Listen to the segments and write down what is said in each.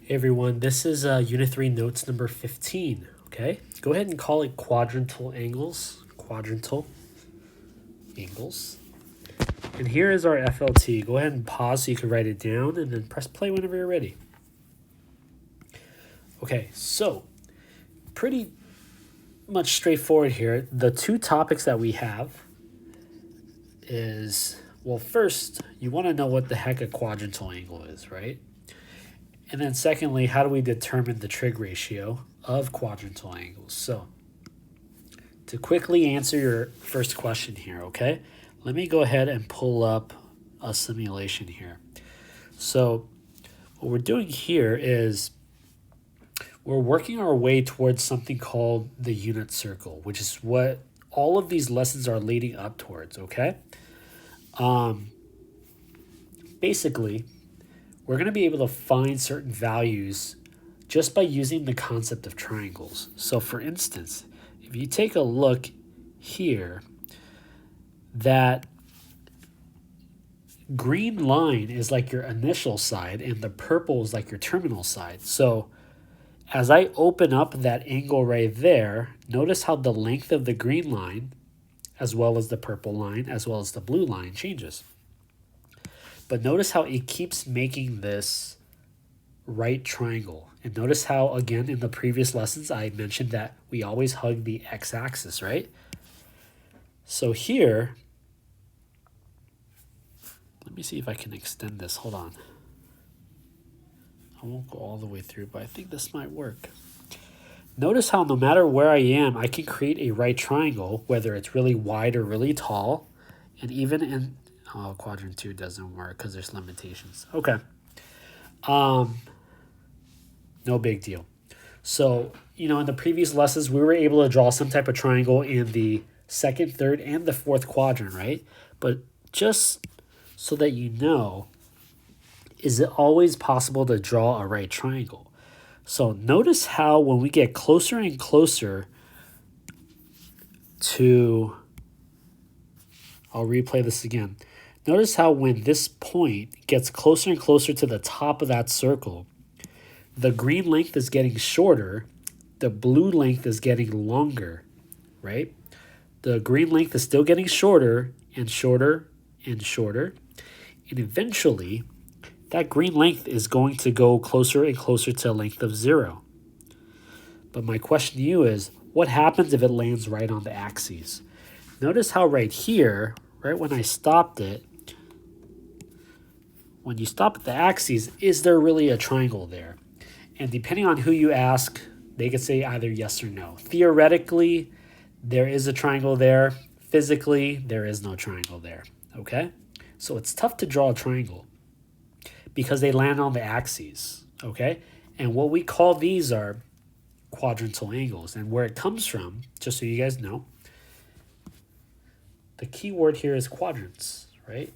Hey everyone, this is Unit 3 Notes number 15, okay? Go ahead and call it Quadrantal Angles. Quadrantal Angles. And here is our FLT. Go ahead and pause so you can write it down and then press play whenever you're ready. Okay, so pretty much straightforward here. The two topics that we have is, well, first, you want to know what the heck a quadrantal angle is, right? And then secondly, how do we determine the trig ratio of quadrantal angles? So to quickly answer your first question here, okay, let me go ahead and pull up a simulation here. So what we're doing here is we're working our way towards something called the unit circle, which is what all of these lessons are leading up towards, okay? Basically, we're going to be able to find certain values just by using the concept of triangles. So for instance, if you take a look here, that green line is like your initial side and the purple is like your terminal side. So as I open up that angle right there, notice how the length of the green line, as well as the purple line, as well as the blue line changes. But notice how it keeps making this right triangle. And notice how, again, in the previous lessons, I mentioned that we always hug the x-axis, right? So here, let me see if I can extend this. Hold on. I won't go all the way through, but I think this might work. Notice how no matter where I am, I can create a right triangle, whether it's really wide or really tall. And even in, oh, quadrant 2 doesn't work because there's limitations. Okay. No big deal. So, in the previous lessons, we were able to draw some type of triangle in the second, third, and the fourth quadrant, right? But just so that you know, is it always possible to draw a right triangle? So notice how when we get closer and closer to, I'll replay this again. Notice how when this point gets closer and closer to the top of that circle, the green length is getting shorter, the blue length is getting longer, right? The green length is still getting shorter and shorter and shorter. And eventually, that green length is going to go closer and closer to a length of 0. But my question to you is, what happens if it lands right on the axes? Notice how right here, right when I stopped it, when you stop at the axes, is there really a triangle there? And depending on who you ask, they could say either yes or no. Theoretically, there is a triangle there. Physically, there is no triangle there, okay? So it's tough to draw a triangle because they land on the axes, okay? And what we call these are quadrantal angles. And where it comes from, just so you guys know, the key word here is quadrants, right?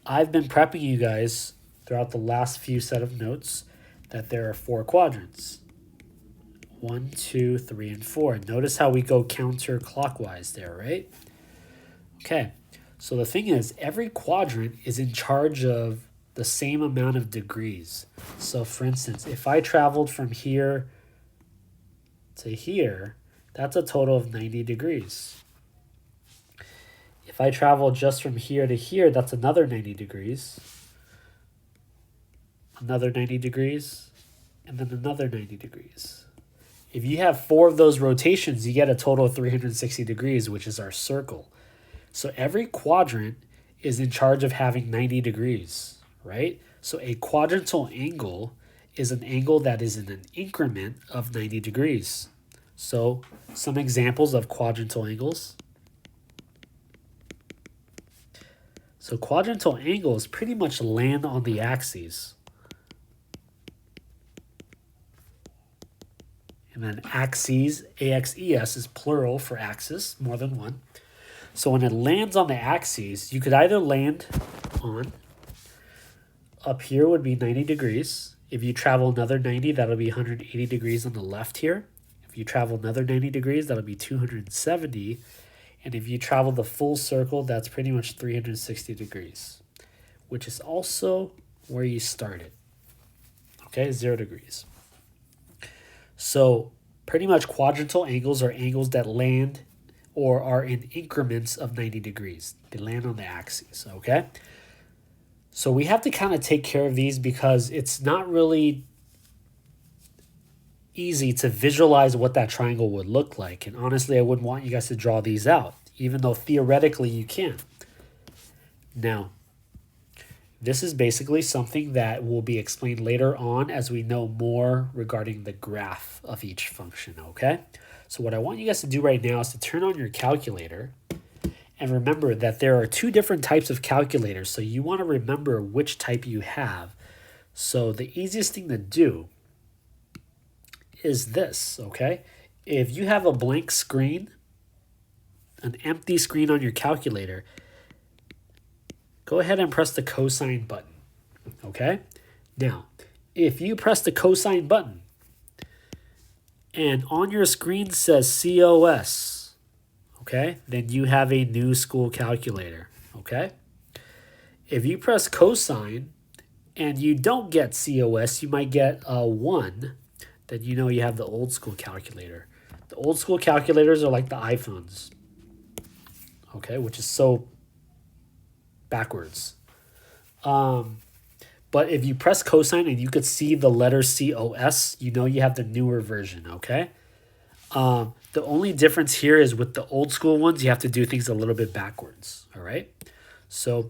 I've been prepping you guys throughout the last few set of notes that there are 4 quadrants. 1, 2, 3, and 4. Notice how we go counterclockwise there, right? Okay, so the thing is, every quadrant is in charge of the same amount of degrees. So for instance, if I traveled from here to here, that's a total of 90 degrees. If I travel just from here to here, that's another 90 degrees. Another 90 degrees, and then another 90 degrees. If you have 4 of those rotations, you get a total of 360 degrees, which is our circle. So every quadrant is in charge of having 90 degrees, right? So a quadrantal angle is an angle that is in an increment of 90 degrees. So some examples of quadrantal angles. So quadrantal angles pretty much land on the axes. And then axes, A-X-E-S, is plural for axis, more than one. So when it lands on the axes, you could either land on, up here would be 90 degrees. If you travel another 90, that'll be 180 degrees on the left here. If you travel another 90 degrees, that'll be 270. And if you travel the full circle, that's pretty much 360 degrees, which is also where you started. okay, 0 degrees. So pretty much quadrantal angles are angles that land or are in increments of 90 degrees. They land on the axes, okay? So we have to kind of take care of these because it's not really easy to visualize what that triangle would look like. And honestly, I wouldn't want you guys to draw these out, even though theoretically you can. Now, this is basically something that will be explained later on as we know more regarding the graph of each function, okay? So what I want you guys to do right now is to turn on your calculator and remember that there are 2 different types of calculators, so you want to remember which type you have. So the easiest thing to do is this, okay? If you have a blank screen, an empty screen on your calculator, go ahead and press the cosine button, okay? Now, if you press the cosine button and on your screen says COS, okay, then you have a new school calculator, okay? If you press cosine and you don't get COS, you might get a 1, then you know you have the old school calculator. The old school calculators are like the iPhones, okay, which is so backwards. But if you press cosine and you could see the letter COS, you know you have the newer version, okay? The only difference here is with the old school ones, you have to do things a little bit backwards, all right? So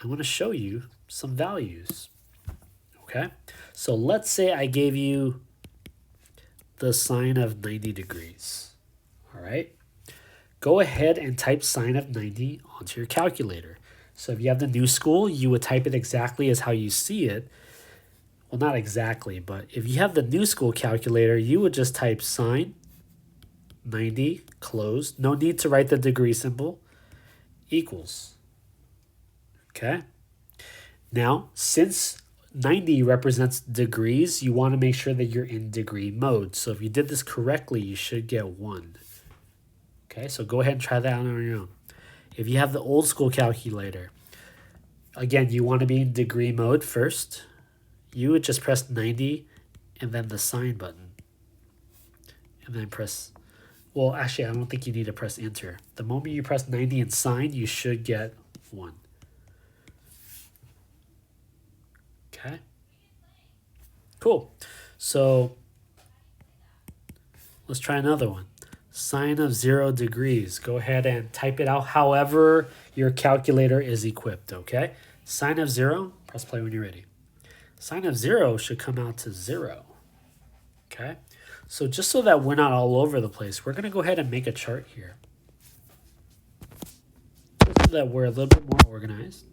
I'm going to show you some values, okay? So let's say I gave you the sine of 90 degrees, all right? Go ahead and type sine of 90 onto your calculator. So if you have the new school, you would type it exactly as how you see it. Well, not exactly, but if you have the new school calculator, you would just type sine 90, closed. No need to write the degree symbol, equals. Okay? Now, since 90 represents degrees, you want to make sure that you're in degree mode. So if you did this correctly, you should get 1. Okay, so go ahead and try that out on your own. If you have the old school calculator, again, you want to be in degree mode first. You would just press 90 and then the sine button. And then press, well, actually, I don't think you need to press enter. The moment you press 90 and sine, you should get 1. Okay. Cool. So let's try another one. Sine of 0 degrees. Go ahead and type it out however your calculator is equipped, okay? Sine of 0, press play when you're ready. Sine of 0 should come out to 0, okay? So just so that we're not all over the place, we're going to go ahead and make a chart here. Just so that we're a little bit more organized.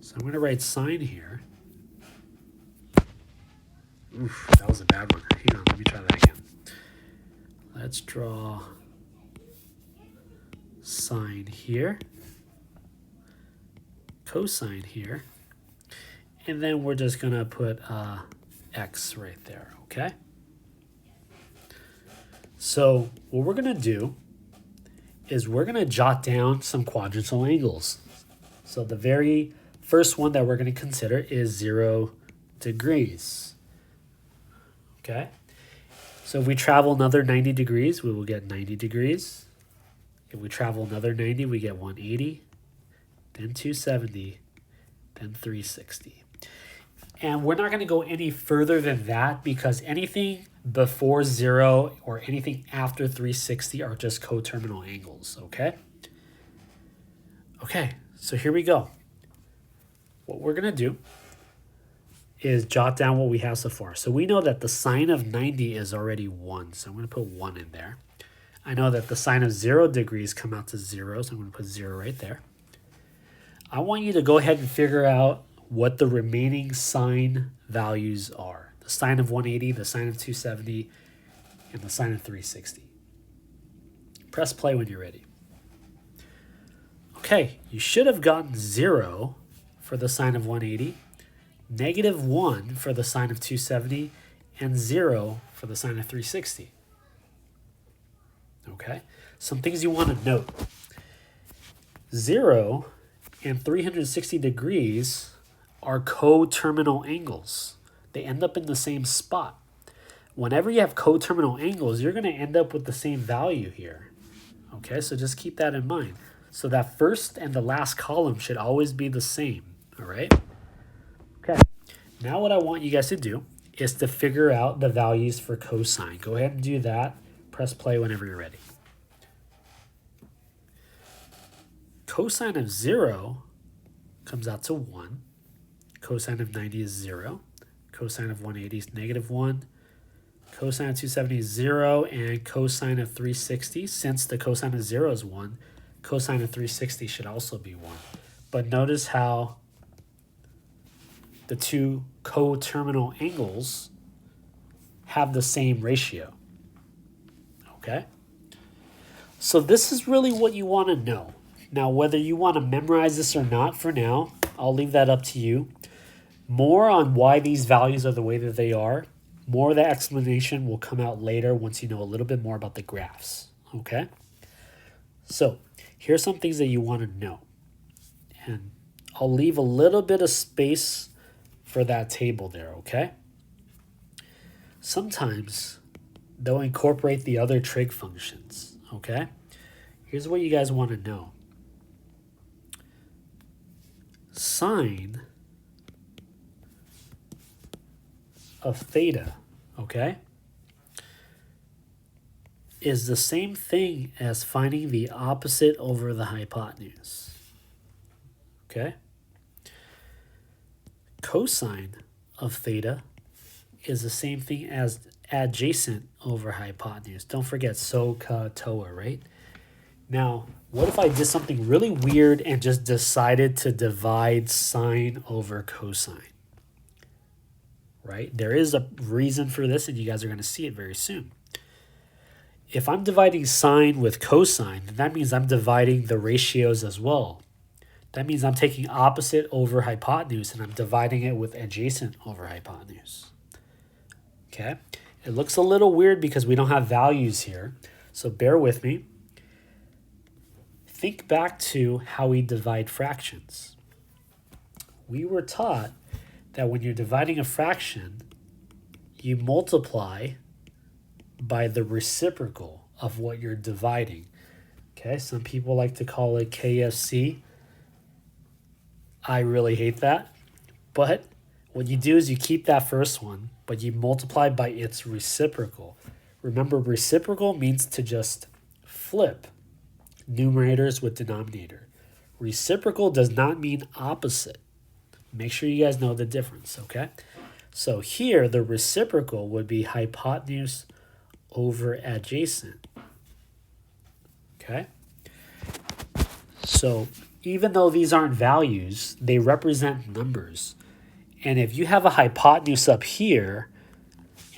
So I'm going to write sine here. Oof, that was a bad one. Hang on, let me try that again. Let's draw sine here, cosine here, and then we're just going to put x right there, okay? So what we're going to do is we're going to jot down some quadrantal angles. So the very first one that we're going to consider is 0 degrees. Okay, so if we travel another 90 degrees, we will get 90 degrees. If we travel another 90, we get 180, then 270, then 360. And we're not going to go any further than that because anything before 0 or anything after 360 are just coterminal angles, okay? Okay, so here we go. What we're going to do is jot down what we have so far. So we know that the sine of 90 is already 1, so I'm going to put 1 in there. I know that the sine of 0 degrees come out to 0, so I'm going to put 0 right there. I want you to go ahead and figure out what the remaining sine values are. The sine of 180, the sine of 270, and the sine of 360. Press play when you're ready. Okay, you should have gotten 0 for the sine of 180, -1 for the sine of 270, and 0 for the sine of 360. Okay, some things you want to note. 0 and 360 degrees are coterminal angles. They end up in the same spot. Whenever you have coterminal angles, you're going to end up with the same value here. Okay, so just keep that in mind. So that first and the last column should always be the same, all right? Okay, now what I want you guys to do is to figure out the values for cosine. Go ahead and do that. Press play whenever you're ready. Cosine of 0 comes out to 1. Cosine of 90 is 0. Cosine of 180 is -1. Cosine of 270 is 0. And cosine of 360, since the cosine of 0 is 1, cosine of 360 should also be 1. But notice how the two coterminal angles have the same ratio. Okay? So this is really what you want to know. Now, whether you want to memorize this or not for now, I'll leave that up to you. More on why these values are the way that they are, more of that explanation will come out later once you know a little bit more about the graphs. Okay? So, here's some things that you want to know. And I'll leave a little bit of space for that table there, okay? Sometimes they'll incorporate the other trig functions, okay? Here's what you guys want to know. Sine of theta, okay, is the same thing as finding the opposite over the hypotenuse, okay? Cosine of theta is the same thing as adjacent over hypotenuse. Don't forget SOHCAHTOA, right? Now, what if I did something really weird and just decided to divide sine over cosine? Right? There is a reason for this, and you guys are going to see it very soon. If I'm dividing sine with cosine, then that means I'm dividing the ratios as well. That means I'm taking opposite over hypotenuse, and I'm dividing it with adjacent over hypotenuse. Okay? It looks a little weird because we don't have values here, so bear with me. Think back to how we divide fractions. We were taught that when you're dividing a fraction, you multiply by the reciprocal of what you're dividing. Okay, some people like to call it KFC. I really hate that. But what you do is you keep that first one, but you multiply by its reciprocal. Remember, reciprocal means to just flip numerators with denominator. Reciprocal does not mean opposite. Make sure you guys know the difference, okay? So here, the reciprocal would be hypotenuse over adjacent, okay? So even though these aren't values, they represent numbers. And if you have a hypotenuse up here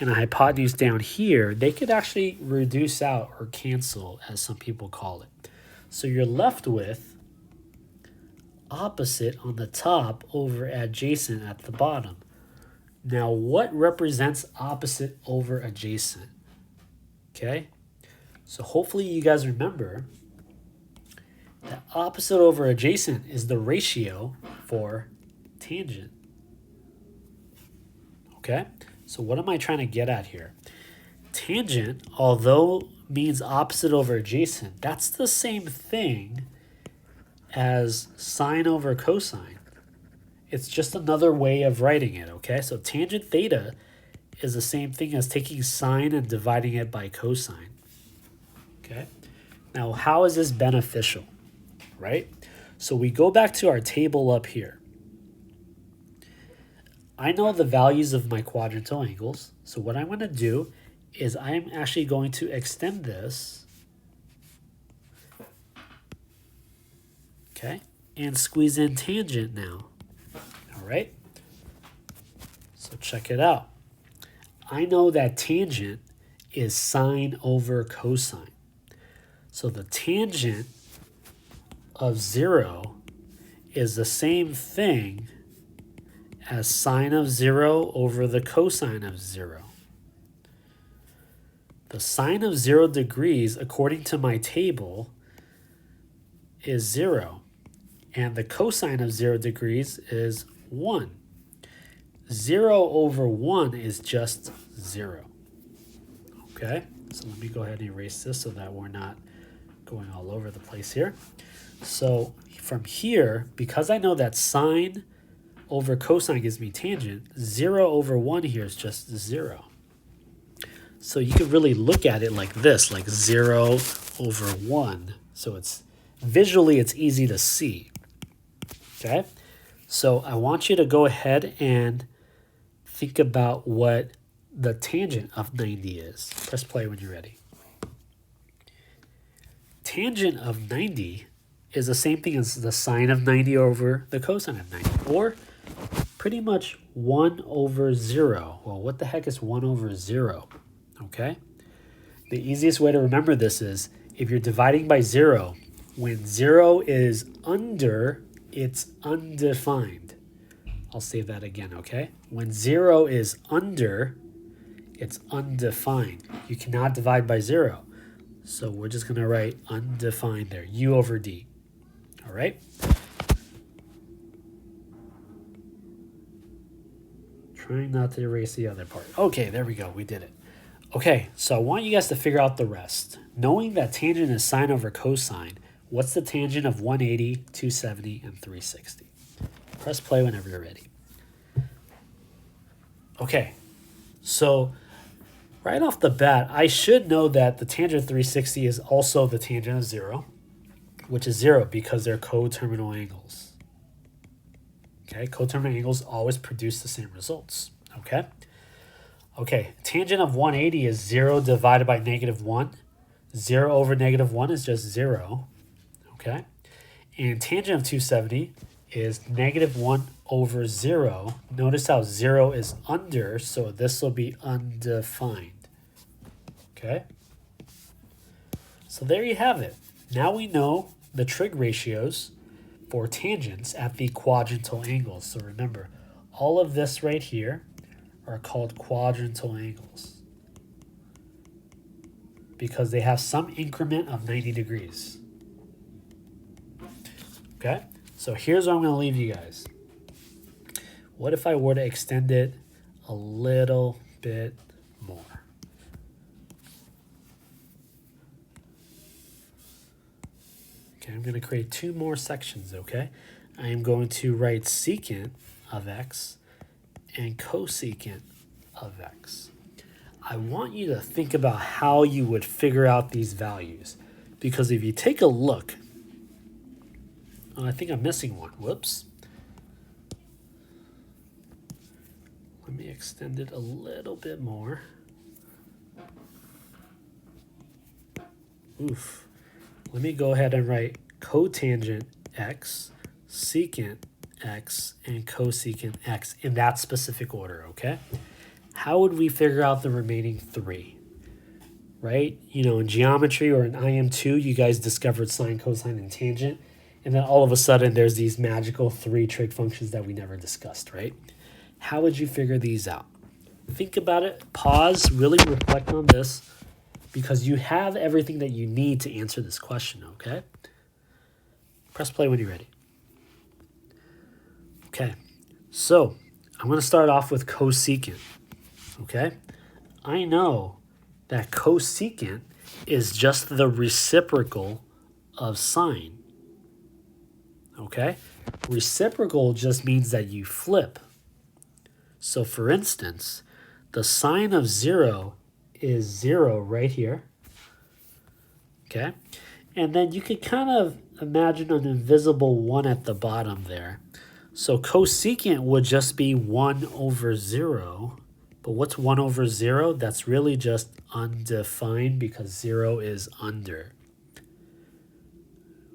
and a hypotenuse down here, they could actually reduce out or cancel, as some people call it. So you're left with opposite on the top over adjacent at the bottom. Now, what represents opposite over adjacent? Okay, so hopefully you guys remember that opposite over adjacent is the ratio for tangent. Okay, so what am I trying to get at here? Tangent, although means opposite over adjacent, that's the same thing as sine over cosine. It's just another way of writing it, okay? So tangent theta is the same thing as taking sine and dividing it by cosine, okay? Now, how is this beneficial, right? So we go back to our table up here. I know the values of my quadrantal angles, so what I'm going to do is I'm actually going to extend this, okay, and squeeze in tangent now. All right, so check it out. I know that tangent is sine over cosine. So the tangent of 0 is the same thing as sine of 0 over the cosine of 0. The sine of 0 degrees, according to my table, is 0. And the cosine of 0 degrees is 1. 0 over 1 is just 0. Okay, so let me go ahead and erase this so that we're not going all over the place here. So from here, because I know that sine over cosine gives me tangent, 0 over 1 here is just 0. So you could really look at it like this, like 0 over 1. So it's visually, it's easy to see. Okay, so I want you to go ahead and think about what the tangent of 90 is. Press play when you're ready. Tangent of 90 is the same thing as the sine of 90 over the cosine of 90, or pretty much 1 over 0. Well, what the heck is 1 over 0? Okay, the easiest way to remember this is if you're dividing by 0, when 0 is under, it's undefined. I'll say that again, okay? When 0 is under, it's undefined. You cannot divide by 0. So we're just going to write undefined there, u over d. All right? Trying not to erase the other part. Okay, there we go. We did it. Okay, so I want you guys to figure out the rest. Knowing that tangent is sine over cosine, what's the tangent of 180, 270, and 360? Press play whenever you're ready. Okay, so right off the bat, I should know that the tangent of 360 is also the tangent of 0, which is 0 because they're coterminal angles. Okay, coterminal angles always produce the same results. Okay? Okay, tangent of 180 is 0 divided by -1. 0 over -1 is just 0. Okay? And tangent of 270 is -1 over 0. Notice how 0 is under, so this will be undefined. Okay? So there you have it. Now we know the trig ratios for tangents at the quadrantal angles. So remember, all of this right here are called quadrantal angles because they have some increment of 90 degrees. Okay? So here's what I'm going to leave you guys. What if I were to extend it a little bit more? Okay, I'm going to create 2 more sections, okay? I am going to write secant of x and cosecant of x. I want you to think about how you would figure out these values. Because if you take a look, oh, I think I'm missing one. Whoops. Let me extend it a little bit more. Oof. Let me go ahead and write cotangent x, secant x, and cosecant x in that specific order, okay? How would we figure out the remaining 3? Right? You know, in geometry or in IM2, you guys discovered sine, cosine, and tangent. And then all of a sudden, there's these magical 3 trig functions that we never discussed, right? How would you figure these out? Think about it. Pause. Really reflect on this because you have everything that you need to answer this question, okay? Press play when you're ready. Okay. So I'm going to start off with cosecant, okay? I know that cosecant is just the reciprocal of sine. Okay? Reciprocal just means that you flip. So for instance, the sine of 0 is 0 right here. Okay? And then you could kind of imagine an invisible 1 at the bottom there. So cosecant would just be 1 over 0. But what's 1 over 0? That's really just undefined because 0 is under.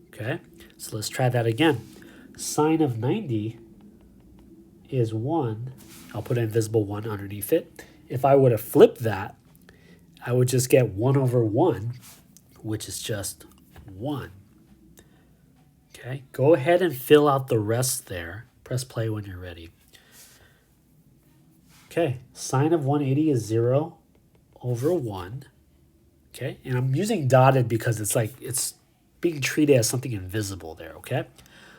Okay, so let's try that again. Sine of 90 is 1. I'll put an invisible 1 underneath it. If I were to flip that, I would just get 1 over 1, which is just 1. Okay, go ahead and fill out the rest there. Press play when you're ready. Okay, sine of 180 is 0 over 1. Okay, and I'm using dotted because it's being treated as something invisible there, okay?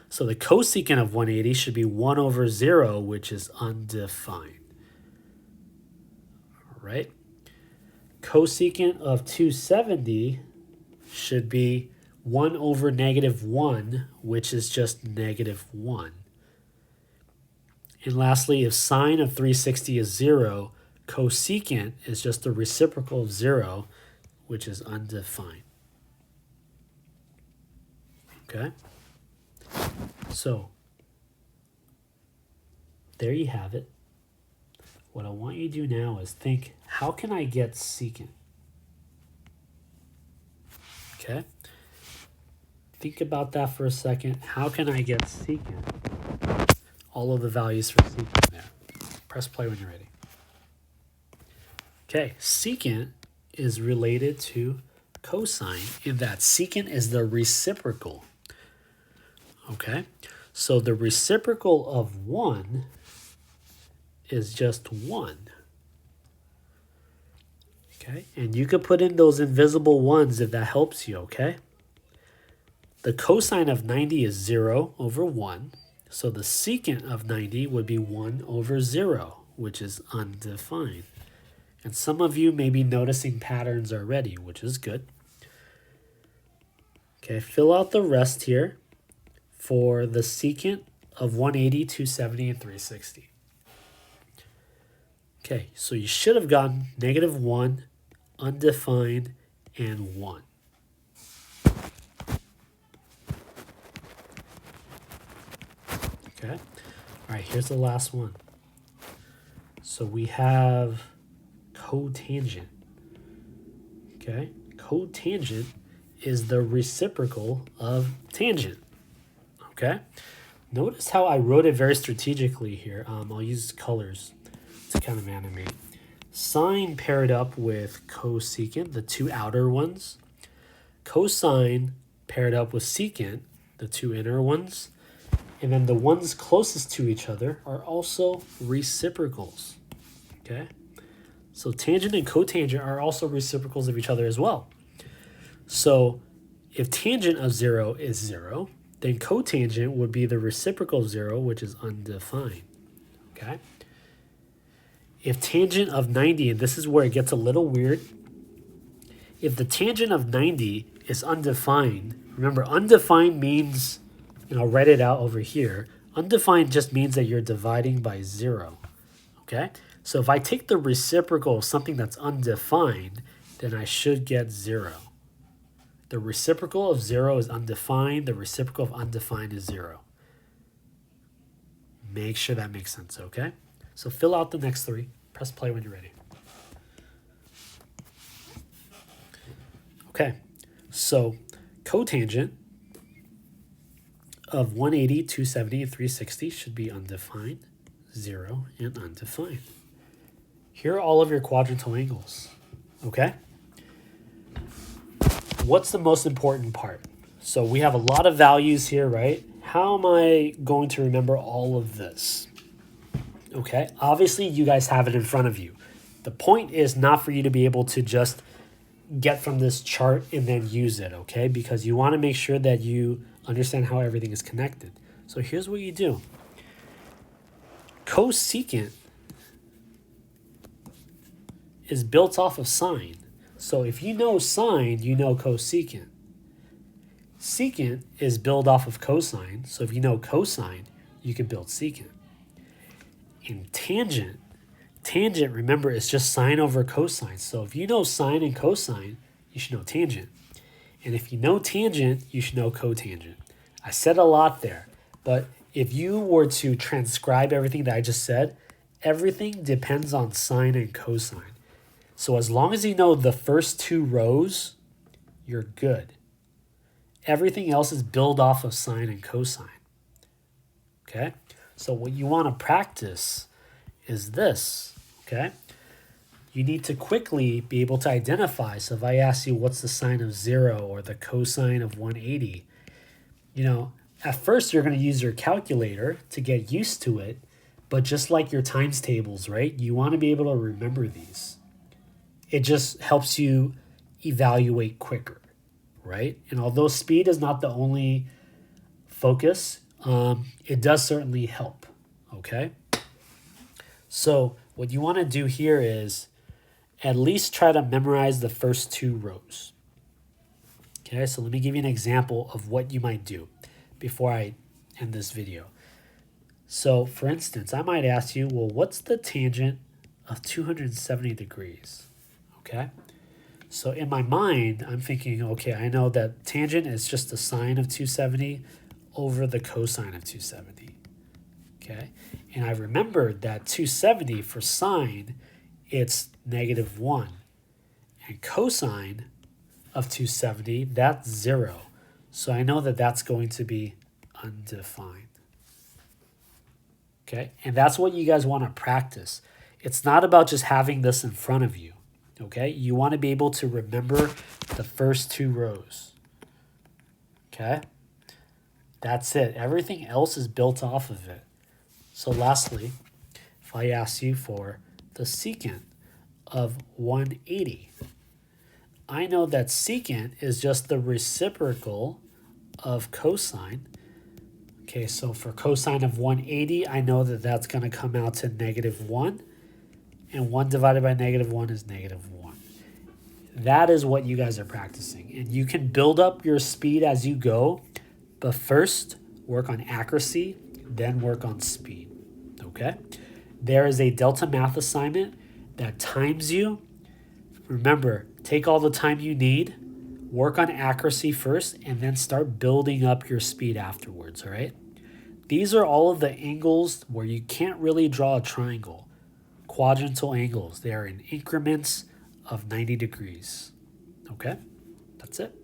So the cosecant of 180 should be 1 over 0, which is undefined. All right. Cosecant of 270 should be 1 over -1, which is just -1. And lastly, if sine of 360 is 0, cosecant is just the reciprocal of 0, which is undefined. Okay? So, there you have it. What I want you to do now is think, how can I get secant? Okay? Think about that for a second. How can I get secant? All of the values for secant there. Press play when you're ready. Okay, secant is related to cosine in that secant is the reciprocal. Okay, so the reciprocal of 1 is just 1. Okay, and you could put in those invisible ones if that helps you, okay? The cosine of 90 is 0 over 1. So the secant of 90 would be 1 over 0, which is undefined. And some of you may be noticing patterns already, which is good. Okay, fill out the rest here for the secant of 180, 270, and 360. Okay, so you should have gotten -1, undefined, and 1. Okay, all right, here's the last one. So we have cotangent. Okay, cotangent is the reciprocal of tangent. Okay, notice how I wrote it very strategically here. I'll use colors to kind of animate. Sine paired up with cosecant, the two outer ones. Cosine paired up with secant, the two inner ones. And then the ones closest to each other are also reciprocals. Okay, so tangent and cotangent are also reciprocals of each other as well. So if tangent of 0 is 0, then cotangent would be the reciprocal of 0, which is undefined. Okay? If tangent of 90, and this is where it gets a little weird, if the tangent of 90 is undefined, remember undefined means, and I'll write it out over here, undefined just means that you're dividing by 0. Okay? So if I take the reciprocal of something that's undefined, then I should get 0. The reciprocal of 0 is undefined. The reciprocal of undefined is 0. Make sure that makes sense, okay? So fill out the next 3. Press play when you're ready. Okay, so cotangent of 180, 270, and 360 should be undefined, 0, and undefined. Here are all of your quadrantal angles, okay? What's the most important part? So we have a lot of values here, right? How am I going to remember all of this? Okay, obviously you guys have it in front of you. The point is not for you to be able to just get from this chart and then use it, okay? Because you want to make sure that you understand how everything is connected. So here's what you do. Cosecant is built off of sine. So if you know sine, you know cosecant. Secant is built off of cosine. So if you know cosine, you can build secant. In tangent, remember, is just sine over cosine. So if you know sine and cosine, you should know tangent. And if you know tangent, you should know cotangent. I said a lot there, but if you were to transcribe everything that I just said, everything depends on sine and cosine. So as long as you know the first 2 rows, you're good. Everything else is built off of sine and cosine. Okay? So what you want to practice is this, okay? You need to quickly be able to identify. So if I ask you what's the sine of 0 or the cosine of 180, you know, at first you're going to use your calculator to get used to it, but just like your times tables, right? You want to be able to remember these. It just helps you evaluate quicker, right? And although speed is not the only focus, it does certainly help, okay? So what you want to do here is at least try to memorize the first two rows. Okay, so let me give you an example of what you might do before I end this video. So for instance, I might ask you, well, what's the tangent of 270 degrees? Okay, so in my mind, I'm thinking, okay, I know that tangent is just the sine of 270 over the cosine of 270. Okay, and I remembered that 270 for sine, it's -1. And cosine of 270, that's 0. So I know that that's going to be undefined. Okay, and that's what you guys want to practice. It's not about just having this in front of you. Okay, you want to be able to remember the first two rows. Okay, that's it. Everything else is built off of it. So lastly, if I ask you for the secant of 180, I know that secant is just the reciprocal of cosine. Okay, so for cosine of 180, I know that that's going to come out to -1. And 1 divided by -1 is -1. That is what you guys are practicing. And you can build up your speed as you go, but first work on accuracy, then work on speed. Okay? There is a Delta Math assignment that times you. Remember, take all the time you need, work on accuracy first, and then start building up your speed afterwards, all right? These are all of the angles where you can't really draw a triangle. Quadrantal angles. They are in increments of 90 degrees. Okay? That's it.